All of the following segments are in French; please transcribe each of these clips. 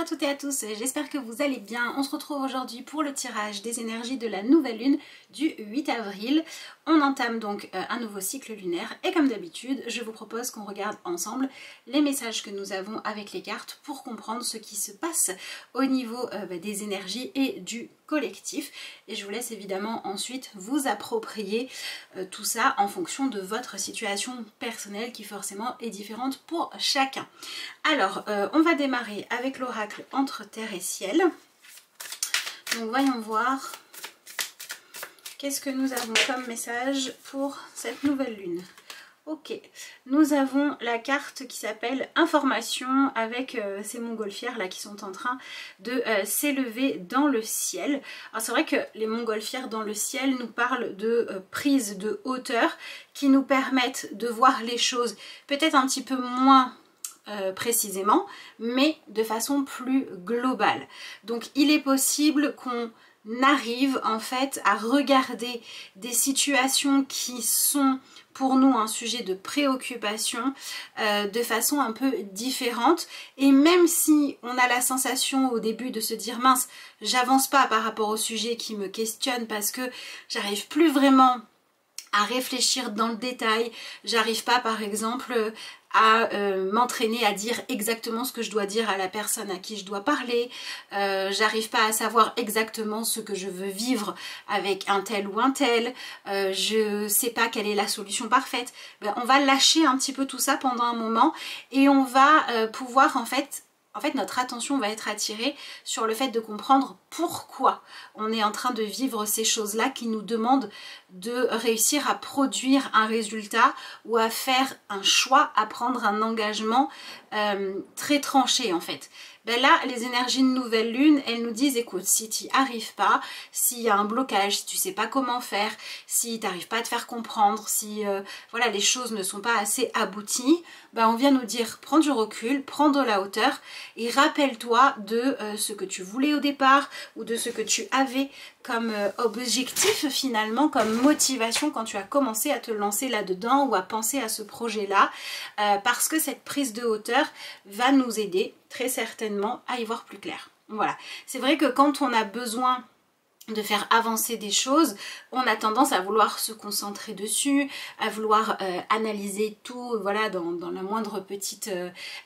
toutes et à tous, j'espère que vous allez bien. On se retrouve aujourd'hui pour le tirage des énergies de la nouvelle lune du 8 avril. On entame donc un nouveau cycle lunaire et comme d'habitude, je vous propose qu'on regarde ensemble les messages que nous avons avec les cartes pour comprendre ce qui se passe au niveau des énergies et du collectif. Et je vous laisse évidemment ensuite vous approprier tout ça en fonction de votre situation personnelle qui forcément est différente pour chacun. Alors, on va démarrer avec l'oracle entre terre et ciel. Donc voyons voir qu'est-ce que nous avons comme message pour cette nouvelle lune. Ok, nous avons la carte qui s'appelle Information avec ces montgolfières là qui sont en train de s'élever dans le ciel. Alors c'est vrai que les montgolfières dans le ciel nous parlent de prise de hauteur qui nous permettent de voir les choses peut-être un petit peu moins précisément, mais de façon plus globale. Donc il est possible qu'on arrive en fait à regarder des situations qui sont pour nous un sujet de préoccupation de façon un peu différente, et même si on a la sensation au début de se dire mince, j'avance pas par rapport au sujet qui me questionne parce que j'arrive plus vraiment à réfléchir dans le détail, j'arrive pas par exemple à m'entraîner à dire exactement ce que je dois dire à la personne à qui je dois parler, j'arrive pas à savoir exactement ce que je veux vivre avec un tel ou un tel, je sais pas quelle est la solution parfaite. Ben, on va lâcher un petit peu tout ça pendant un moment et on va pouvoir en fait notre attention va être attirée sur le fait de comprendre pourquoi on est en train de vivre ces choses-là qui nous demandent de réussir à produire un résultat ou à faire un choix, à prendre un engagement très tranché en fait. Ben là, les énergies de nouvelle lune, elles nous disent, écoute, si tu n'y arrives pas, s'il y a un blocage, si tu ne sais pas comment faire, si tu n'arrives pas à te faire comprendre, si voilà, les choses ne sont pas assez abouties, ben on vient nous dire, prends du recul, prends de la hauteur et rappelle-toi de ce que tu voulais au départ ou de ce que tu avais comme objectif finalement, comme motivation quand tu as commencé à te lancer là-dedans ou à penser à ce projet-là, parce que cette prise de hauteur va nous aider très certainement à y voir plus clair. Voilà, c'est vrai que quand on a besoin de faire avancer des choses, on a tendance à vouloir se concentrer dessus, à vouloir analyser tout, voilà, dans la moindre petite,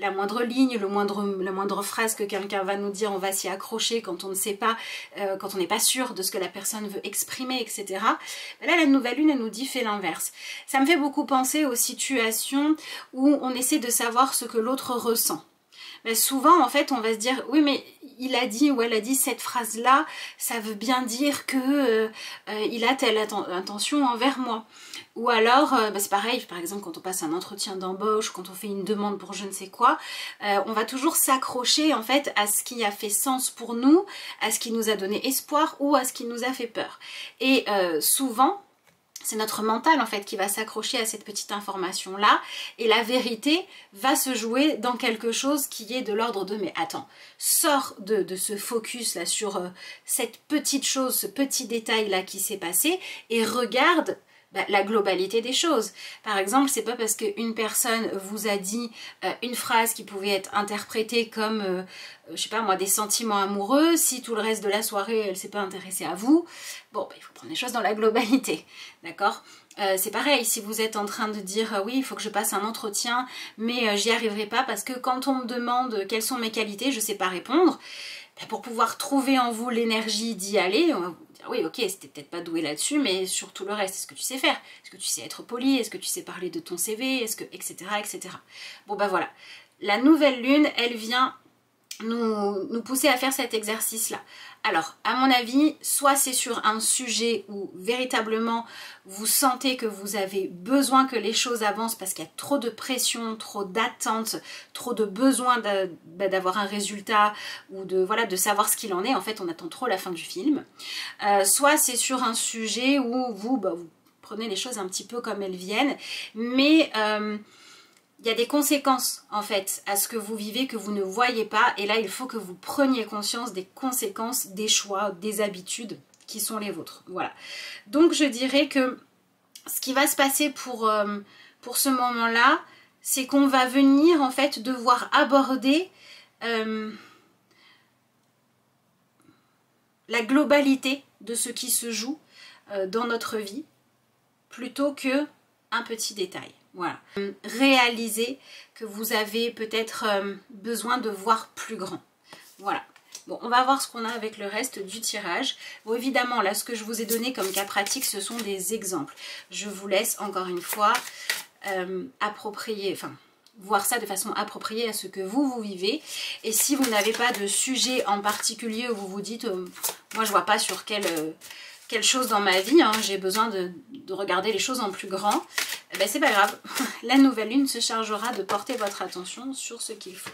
la moindre ligne, la moindre phrase que quelqu'un va nous dire, on va s'y accrocher quand on ne sait pas, quand on n'est pas sûr de ce que la personne veut exprimer, etc. Mais là, la nouvelle lune, elle nous dit fait l'inverse. Ça me fait beaucoup penser aux situations où on essaie de savoir ce que l'autre ressent. Mais souvent en fait on va se dire oui mais il a dit ou elle a dit cette phrase là, ça veut bien dire que il a telle intention envers moi. Ou alors c'est pareil par exemple quand on passe un entretien d'embauche, quand on fait une demande pour je ne sais quoi, on va toujours s'accrocher en fait à ce qui a fait sens pour nous, à ce qui nous a donné espoir ou à ce qui nous a fait peur. Et souvent c'est notre mental en fait qui va s'accrocher à cette petite information là et la vérité va se jouer dans quelque chose qui est de l'ordre de mais attends, sors de ce focus là sur cette petite chose, ce petit détail là qui s'est passé et regarde la globalité des choses. Par exemple, c'est pas parce qu'une personne vous a dit une phrase qui pouvait être interprétée comme je sais pas moi, des sentiments amoureux, si tout le reste de la soirée elle s'est pas intéressée à vous, bon il faut prendre les choses dans la globalité, d'accord? C'est pareil, si vous êtes en train de dire oui il faut que je passe un entretien mais j'y arriverai pas parce que quand on me demande quelles sont mes qualités je sais pas répondre, pour pouvoir trouver en vous l'énergie d'y aller, on va vous dire oui ok c'était peut-être pas doué là-dessus mais sur tout le reste, est-ce que tu sais faire? Est-ce que tu sais être poli? Est-ce que tu sais parler de ton CV? Est-ce que etc. etc. Bon bah voilà, la nouvelle lune elle vient nous pousser à faire cet exercice-là. Alors, à mon avis, soit c'est sur un sujet où véritablement vous sentez que vous avez besoin que les choses avancent parce qu'il y a trop de pression, trop d'attente, trop de besoin d'avoir un résultat ou de, voilà, de savoir ce qu'il en est. En fait, on attend trop la fin du film. Soit c'est sur un sujet où vous prenez les choses un petit peu comme elles viennent, mais il y a des conséquences en fait à ce que vous vivez que vous ne voyez pas et là il faut que vous preniez conscience des conséquences des choix, des habitudes qui sont les vôtres. Voilà. Donc je dirais que ce qui va se passer pour ce moment-là, c'est qu'on va venir en fait devoir aborder la globalité de ce qui se joue dans notre vie, plutôt que un petit détail. Voilà. Réalisez que vous avez peut-être besoin de voir plus grand. Voilà. Bon, on va voir ce qu'on a avec le reste du tirage. Bon, évidemment, là, ce que je vous ai donné comme cas pratique, ce sont des exemples. Je vous laisse, encore une fois, voir ça de façon appropriée à ce que vous vivez. Et si vous n'avez pas de sujet en particulier où vous vous dites, moi, je vois pas sur quelle chose dans ma vie, hein, j'ai besoin de regarder les choses en plus grand, eh ben, c'est pas grave. La nouvelle lune se chargera de porter votre attention sur ce qu'il faut.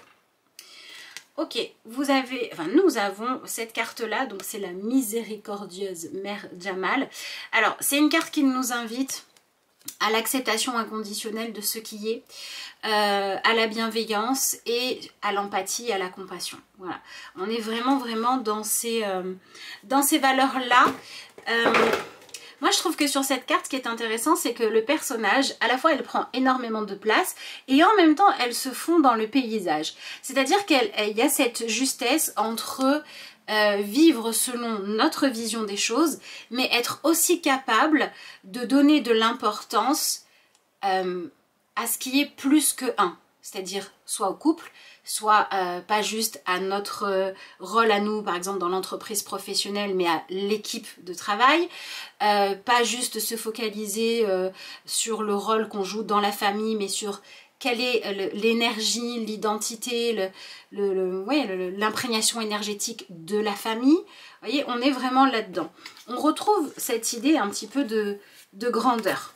Ok, nous avons cette carte-là, donc c'est la miséricordieuse Mère Jamal. Alors, c'est une carte qui nous invite à l'acceptation inconditionnelle de ce qui est, à la bienveillance et à l'empathie, à la compassion. Voilà, on est vraiment dans ces valeurs-là. Moi je trouve que sur cette carte, ce qui est intéressant, c'est que le personnage, à la fois elle prend énormément de place et en même temps elle se fond dans le paysage. C'est-à-dire qu'il y a cette justesse entre vivre selon notre vision des choses, mais être aussi capable de donner de l'importance à ce qui est plus que un. C'est-à-dire soit au couple, soit pas juste à notre rôle à nous, par exemple dans l'entreprise professionnelle, mais à l'équipe de travail. Pas juste se focaliser sur le rôle qu'on joue dans la famille, mais sur quelle est l'énergie, l'identité, l'imprégnation énergétique de la famille. Vous voyez, on est vraiment là-dedans. On retrouve cette idée un petit peu de grandeur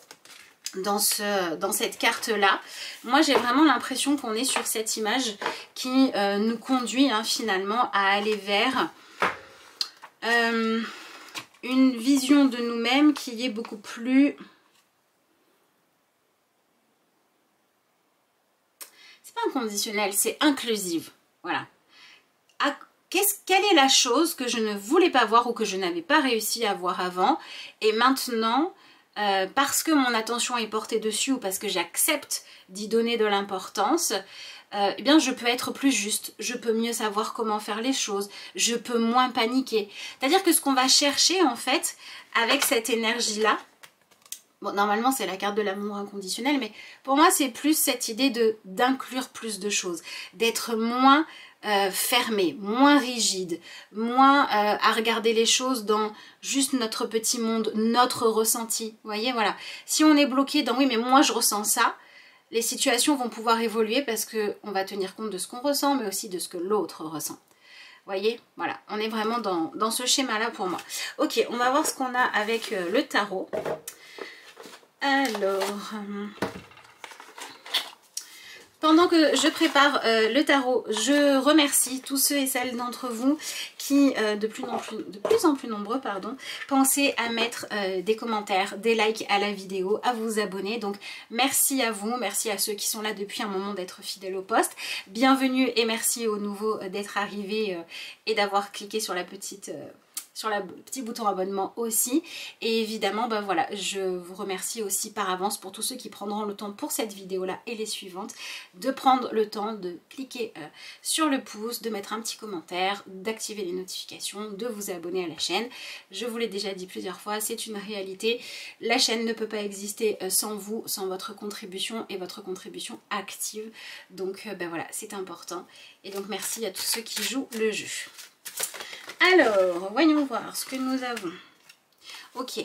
dans cette carte-là. Moi, j'ai vraiment l'impression qu'on est sur cette image qui nous conduit finalement à aller vers une vision de nous-mêmes qui est beaucoup plus... C'est pas inconditionnel, c'est inclusive. Voilà. Quelle est la chose que je ne voulais pas voir ou que je n'avais pas réussi à voir avant, et maintenant... parce que mon attention est portée dessus ou parce que j'accepte d'y donner de l'importance, eh bien je peux être plus juste, je peux mieux savoir comment faire les choses, je peux moins paniquer. C'est-à-dire que ce qu'on va chercher en fait avec cette énergie-là, bon normalement c'est la carte de l'amour inconditionnel, mais pour moi c'est plus cette idée d'inclure plus de choses, d'être moins... fermé, moins rigide, moins à regarder les choses dans juste notre petit monde, notre ressenti. Vous voyez, voilà. Si on est bloqué dans oui, mais moi je ressens ça, les situations vont pouvoir évoluer parce qu'on va tenir compte de ce qu'on ressent, mais aussi de ce que l'autre ressent. Vous voyez, voilà, on est vraiment dans ce schéma-là pour moi. Ok, on va voir ce qu'on a avec le tarot. Alors... Pendant que je prépare le tarot, je remercie tous ceux et celles d'entre vous qui, de plus en plus nombreux, pensez à mettre des commentaires, des likes à la vidéo, à vous abonner. Donc merci à vous, merci à ceux qui sont là depuis un moment d'être fidèles au poste. Bienvenue et merci aux nouveaux d'être arrivés et d'avoir cliqué sur la petite... sur le petit bouton abonnement aussi. Et évidemment, ben voilà, je vous remercie aussi par avance pour tous ceux qui prendront le temps pour cette vidéo-là et les suivantes, de prendre le temps de cliquer sur le pouce, de mettre un petit commentaire, d'activer les notifications, de vous abonner à la chaîne. Je vous l'ai déjà dit plusieurs fois, c'est une réalité. La chaîne ne peut pas exister sans vous, sans votre contribution et votre contribution active. Donc ben voilà, c'est important. Et donc merci à tous ceux qui jouent le jeu. Alors, voyons voir ce que nous avons. Ok,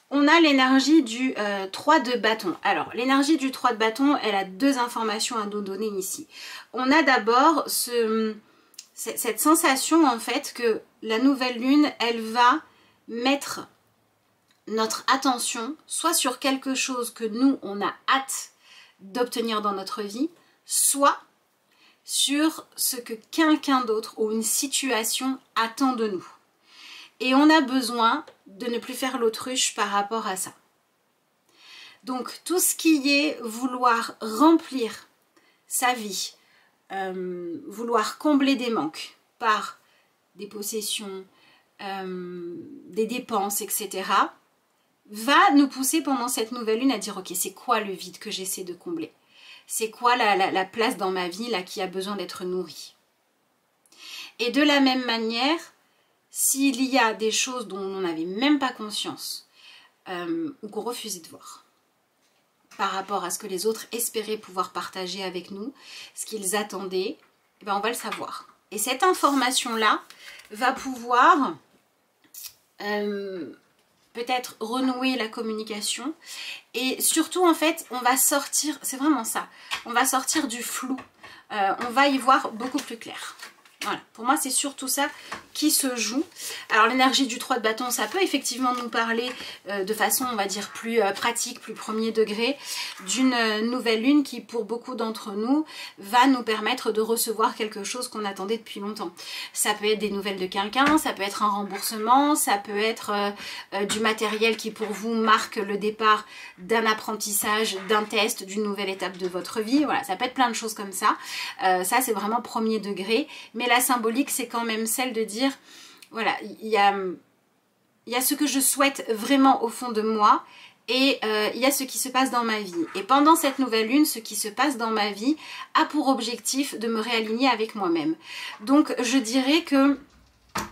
on a l'énergie du 3 de bâton. Alors, l'énergie du 3 de bâton, elle a deux informations à nous donner ici. On a d'abord cette sensation en fait que la nouvelle lune, elle va mettre notre attention soit sur quelque chose que nous, on a hâte d'obtenir dans notre vie, soit sur ce que quelqu'un d'autre ou une situation attend de nous. Et on a besoin de ne plus faire l'autruche par rapport à ça. Donc tout ce qui est vouloir remplir sa vie, vouloir combler des manques par des possessions, des dépenses, etc., va nous pousser pendant cette nouvelle lune à dire ok, c'est quoi le vide que j'essaie de combler ? C'est quoi la place dans ma vie là qui a besoin d'être nourrie? Et de la même manière, s'il y a des choses dont on n'avait même pas conscience ou qu'on refusait de voir par rapport à ce que les autres espéraient pouvoir partager avec nous, ce qu'ils attendaient, eh ben on va le savoir. Et cette information-là va pouvoir peut-être renouer la communication. Et surtout, en fait, on va sortir, c'est vraiment ça, on va sortir du flou. On va y voir beaucoup plus clair. Voilà, pour moi c'est surtout ça qui se joue. Alors l'énergie du 3 de bâton, ça peut effectivement nous parler de façon, on va dire, plus pratique, plus premier degré, d'une nouvelle lune qui pour beaucoup d'entre nous va nous permettre de recevoir quelque chose qu'on attendait depuis longtemps. Ça peut être des nouvelles de quelqu'un, ça peut être un remboursement, ça peut être du matériel qui pour vous marque le départ d'un apprentissage, d'un test, d'une nouvelle étape de votre vie. Voilà, ça peut être plein de choses comme ça. Ça c'est vraiment premier degré, mais la symbolique c'est quand même celle de dire voilà, il y a ce que je souhaite vraiment au fond de moi et il y a ce qui se passe dans ma vie. Et pendant cette nouvelle lune, ce qui se passe dans ma vie a pour objectif de me réaligner avec moi-même. Donc je dirais que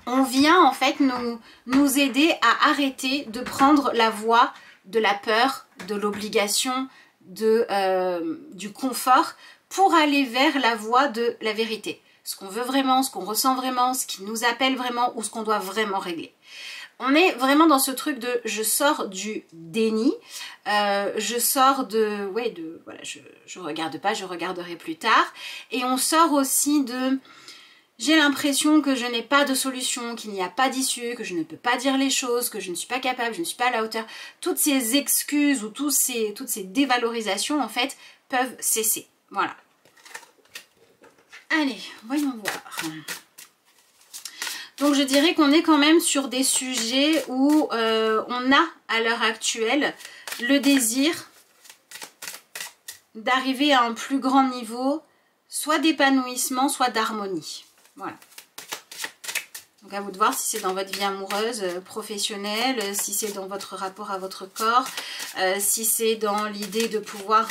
on vient en fait nous aider à arrêter de prendre la voie de la peur, de l'obligation, du confort pour aller vers la voie de la vérité. Ce qu'on veut vraiment, ce qu'on ressent vraiment, ce qui nous appelle vraiment ou ce qu'on doit vraiment régler. On est vraiment dans ce truc de je sors du déni, je sors de, ouais, de, voilà, je regarde pas, je regarderai plus tard. Et on sort aussi de, j'ai l'impression que je n'ai pas de solution, qu'il n'y a pas d'issue, que je ne peux pas dire les choses, que je ne suis pas capable, je ne suis pas à la hauteur. Toutes ces excuses ou toutes ces dévalorisations en fait peuvent cesser. Voilà. Allez, voyons voir. Donc je dirais qu'on est quand même sur des sujets où on a à l'heure actuelle le désir d'arriver à un plus grand niveau, soit d'épanouissement, soit d'harmonie. Voilà. Donc à vous de voir si c'est dans votre vie amoureuse, professionnelle, si c'est dans votre rapport à votre corps, si c'est dans l'idée de pouvoir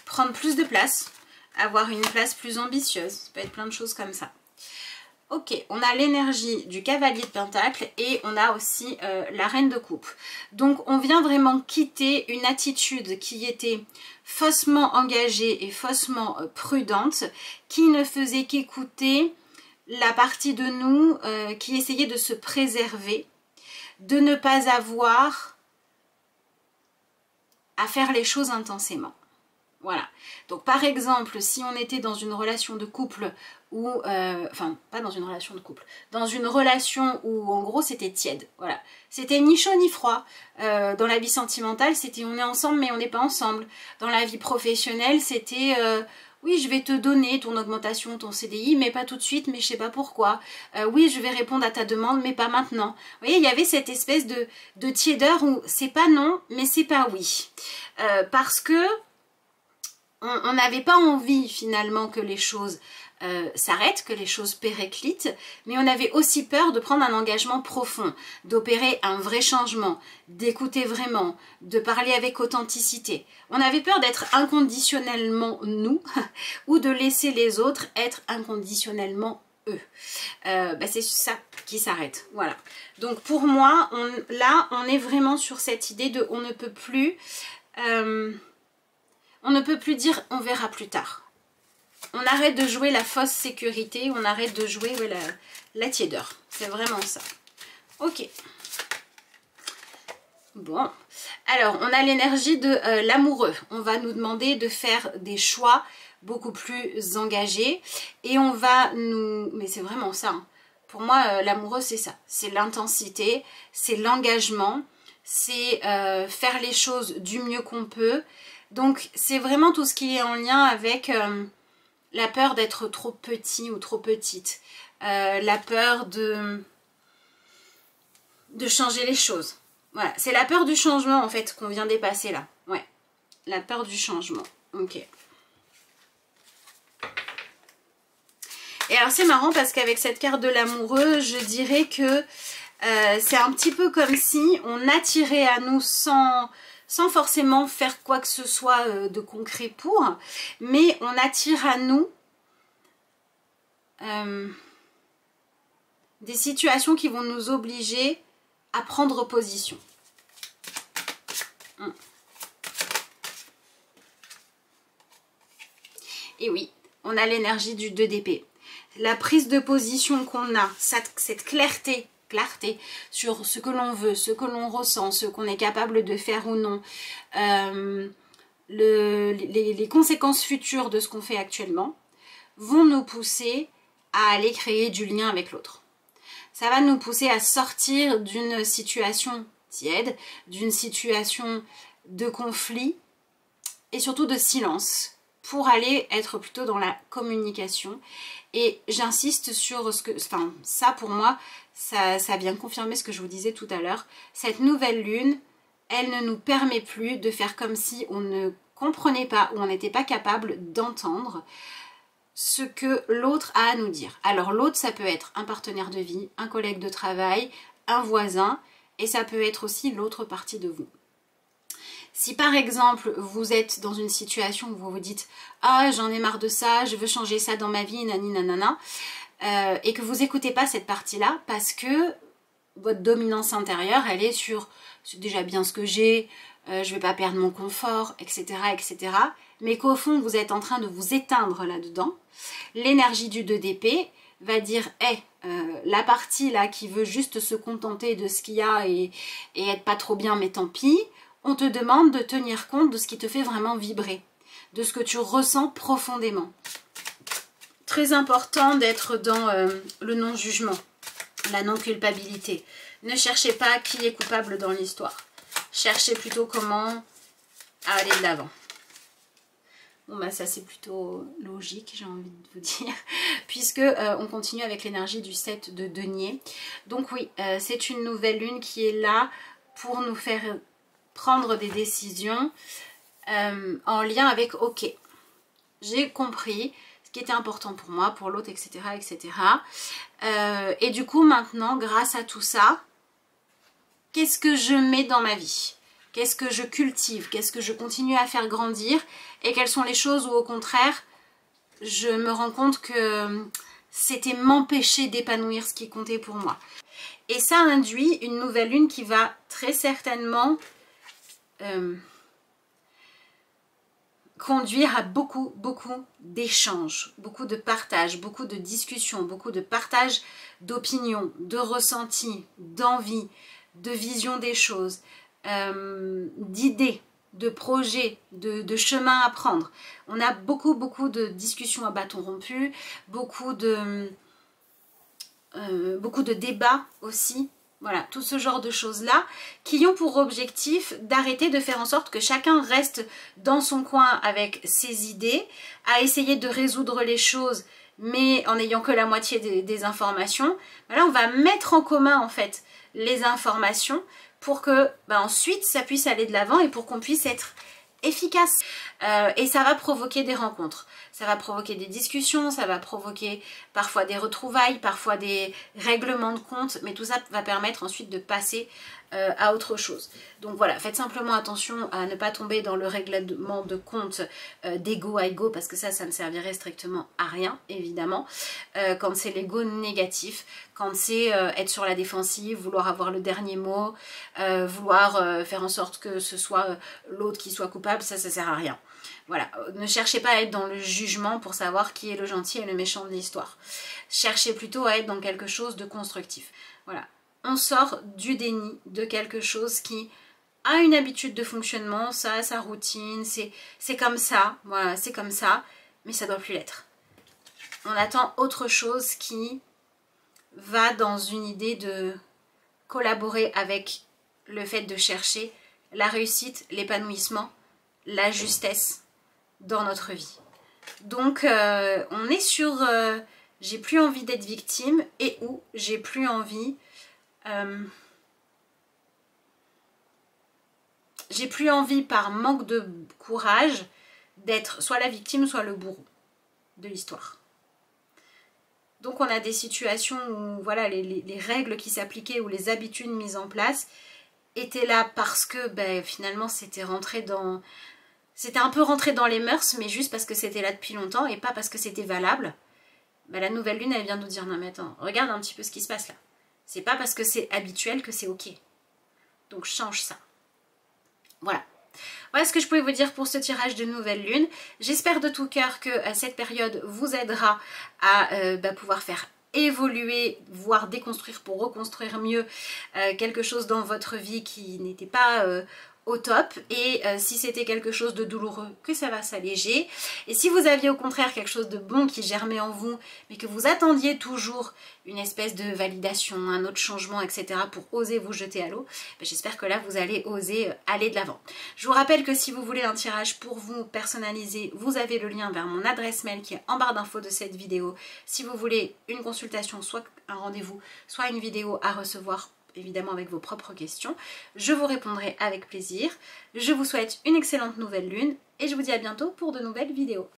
prendre plus de place, avoir une place plus ambitieuse. Ça peut être plein de choses comme ça. Ok, on a l'énergie du cavalier de pentacle et on a aussi la reine de coupe. Donc on vient vraiment quitter une attitude qui était faussement engagée et faussement prudente, qui ne faisait qu'écouter la partie de nous qui essayait de se préserver, de ne pas avoir à faire les choses intensément. Voilà. Donc par exemple, si on était dans une relation de couple où, enfin pas dans une relation de couple, dans une relation où en gros c'était tiède, voilà. C'était ni chaud ni froid. Dans la vie sentimentale, c'était on est ensemble mais on n'est pas ensemble. Dans la vie professionnelle, c'était oui je vais te donner ton augmentation, ton CDI, mais pas tout de suite, mais je sais pas pourquoi. Oui je vais répondre à ta demande, mais pas maintenant. Vous voyez, il y avait cette espèce de tiédeur où c'est pas non, mais c'est pas oui. Parce que on n'avait pas envie finalement que les choses s'arrêtent, que les choses périclitent, mais on avait aussi peur de prendre un engagement profond, d'opérer un vrai changement, d'écouter vraiment, de parler avec authenticité. On avait peur d'être inconditionnellement nous ou de laisser les autres être inconditionnellement eux. C'est ça qui s'arrête. Voilà. Donc pour moi, là, on est vraiment sur cette idée de on ne peut plus... on ne peut plus dire on verra plus tard. On arrête de jouer la fausse sécurité, on arrête de jouer la tiédeur. C'est vraiment ça. Ok. Bon. Alors, on a l'énergie de l'amoureux. On va nous demander de faire des choix beaucoup plus engagés. Et on va nous... Mais c'est vraiment ça. Hein. Pour moi, l'amoureux, c'est ça. C'est l'intensité, c'est l'engagement, c'est faire les choses du mieux qu'on peut. Donc c'est vraiment tout ce qui est en lien avec la peur d'être trop petit ou trop petite, la peur de changer les choses. Voilà, c'est la peur du changement en fait qu'on vient dépasser là. Ouais, la peur du changement. Ok. Et alors c'est marrant parce qu'avec cette carte de l'amoureux, je dirais que c'est un petit peu comme si on attirait à nous sans forcément faire quoi que ce soit de concret pour, mais on attire à nous des situations qui vont nous obliger à prendre position. Et oui, on a l'énergie du 2 d'épée. La prise de position qu'on a, cette clarté sur ce que l'on veut, ce que l'on ressent, ce qu'on est capable de faire ou non, les conséquences futures de ce qu'on fait actuellement, vont nous pousser à aller créer du lien avec l'autre. Ça va nous pousser à sortir d'une situation tiède, d'une situation de conflit et surtout de silence pour aller être plutôt dans la communication. Et j'insiste sur ce que... Enfin, ça pour moi, ça vient confirmer ce que je vous disais tout à l'heure. Cette nouvelle lune, elle ne nous permet plus de faire comme si on ne comprenait pas ou on n'était pas capable d'entendre ce que l'autre a à nous dire. Alors l'autre, ça peut être un partenaire de vie, un collègue de travail, un voisin, et ça peut être aussi l'autre partie de vous. Si par exemple, vous êtes dans une situation où vous vous dites « Ah, j'en ai marre de ça, je veux changer ça dans ma vie, nani nanana », et que vous n'écoutez pas cette partie-là parce que votre dominance intérieure, elle est sur « c'est déjà bien ce que j'ai, je ne vais pas perdre mon confort, etc. etc. » mais qu'au fond, vous êtes en train de vous éteindre là-dedans, l'énergie du 2 d'épée va dire hey, la partie là qui veut juste se contenter de ce qu'il y a et être pas trop bien, mais tant pis, on te demande de tenir compte de ce qui te fait vraiment vibrer, de ce que tu ressens profondément. Très important d'être dans le non-jugement, la non-culpabilité. Ne cherchez pas qui est coupable dans l'histoire. Cherchez plutôt comment aller de l'avant. Bon bah ça c'est plutôt logique, j'ai envie de vous dire, puisque on continue avec l'énergie du 7 de denier. Donc oui, c'est une nouvelle lune qui est là pour nous faire prendre des décisions en lien avec ok, j'ai compris ce qui était important pour moi, pour l'autre, etc. etc. Et du coup maintenant, grâce à tout ça, qu'est-ce que je mets dans ma vie ? Qu'est-ce que je cultive? Qu'est-ce que je continue à faire grandir? Et quelles sont les choses où au contraire, je me rends compte que c'était m'empêcher d'épanouir ce qui comptait pour moi. Et ça induit une nouvelle lune qui va très certainement conduire à beaucoup d'échanges, beaucoup de partages, beaucoup de discussions, beaucoup de partages d'opinions, de ressentis, d'envie, de vision des choses. D'idées, de projets, de chemins à prendre. On a beaucoup de discussions à bâton rompu, beaucoup de débats aussi. Voilà, tout ce genre de choses-là qui ont pour objectif d'arrêter de faire en sorte que chacun reste dans son coin avec ses idées, à essayer de résoudre les choses, mais en n'ayant que la moitié des informations. Là, on va mettre en commun en fait les informations pour que ensuite ça puisse aller de l'avant et pour qu'on puisse être efficace. Et ça va provoquer des rencontres, ça va provoquer des discussions, ça va provoquer parfois des retrouvailles, parfois des règlements de compte, mais tout ça va permettre ensuite de passer à autre chose. Donc voilà, faites simplement attention à ne pas tomber dans le règlement de compte d'ego à ego, parce que ça ne servirait strictement à rien, évidemment, quand c'est l'ego négatif, quand c'est être sur la défensive, vouloir avoir le dernier mot, vouloir faire en sorte que ce soit l'autre qui soit coupable, ça sert à rien. Voilà, ne cherchez pas à être dans le jugement pour savoir qui est le gentil et le méchant de l'histoire. Cherchez plutôt à être dans quelque chose de constructif. Voilà, on sort du déni de quelque chose qui a une habitude de fonctionnement, ça a sa routine, c'est comme ça, voilà, c'est comme ça, mais ça ne doit plus l'être. On attend autre chose qui va dans une idée de collaborer avec le fait de chercher la réussite, l'épanouissement, la justesse dans notre vie. Donc on est sur j'ai plus envie d'être victime et ou j'ai plus envie par manque de courage d'être soit la victime soit le bourreau de l'histoire. Donc on a des situations où voilà, les règles qui s'appliquaient ou les habitudes mises en place étaient là parce que finalement c'était rentré dans... C'était un peu rentré dans les mœurs, mais juste parce que c'était là depuis longtemps et pas parce que c'était valable. bah, la nouvelle lune, elle vient nous dire, non mais attends, regarde un petit peu ce qui se passe là. C'est pas parce que c'est habituel que c'est ok. Donc change ça. Voilà. Voilà ce que je pouvais vous dire pour ce tirage de nouvelle lune. J'espère de tout cœur que cette période vous aidera à pouvoir faire évoluer, voire déconstruire pour reconstruire mieux quelque chose dans votre vie qui n'était pas au top, et si c'était quelque chose de douloureux, que ça va s'alléger. Et si vous aviez au contraire quelque chose de bon qui germait en vous, mais que vous attendiez toujours une espèce de validation, un autre changement, etc. pour oser vous jeter à l'eau, j'espère que là vous allez oser aller de l'avant. Je vous rappelle que si vous voulez un tirage pour vous personnalisé, vous avez le lien vers mon adresse mail qui est en barre d'infos de cette vidéo. Si vous voulez une consultation, soit un rendez-vous, soit une vidéo à recevoir, évidemment avec vos propres questions, je vous répondrai avec plaisir. Je vous souhaite une excellente nouvelle lune et je vous dis à bientôt pour de nouvelles vidéos.